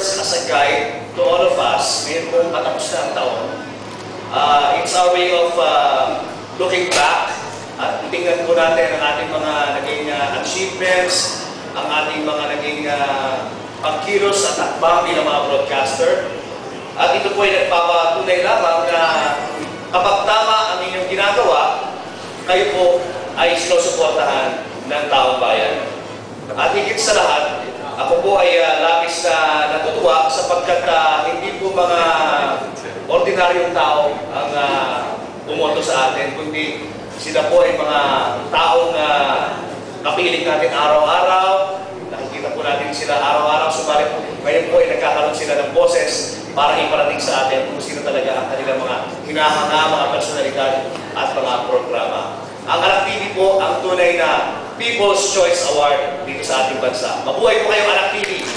serves as a guide to all of us ngayon kung patapos na ang taon. It's our way of looking back at tingnan po natin ang ating mga naging achievements, ang ating mga naging pagkilos at takbang bilang mga broadcaster. At ito po ay nagpapatunay lamang na kapag tama ang inyong ginagawa, kayo po ay sinusuportahan ng taong bayan. At higit sa lahat, ako po ay labis na natutuwa sapagkat hindi po mga ordinaryong tao ang bumoto sa atin, kundi sila po ay mga taong kapiling natin araw-araw. Nakikita po natin sila araw-araw, subalit ngayon po ay nagkakaroon sila ng boses para iparating sa atin kung sino talaga ang kanilang mga hinahanga, mga personalidad at mga programa. Ang Anak TV po ang tunay na People's Choice Award dito sa ating bansa. Mabuhay po kayo, Anak TV!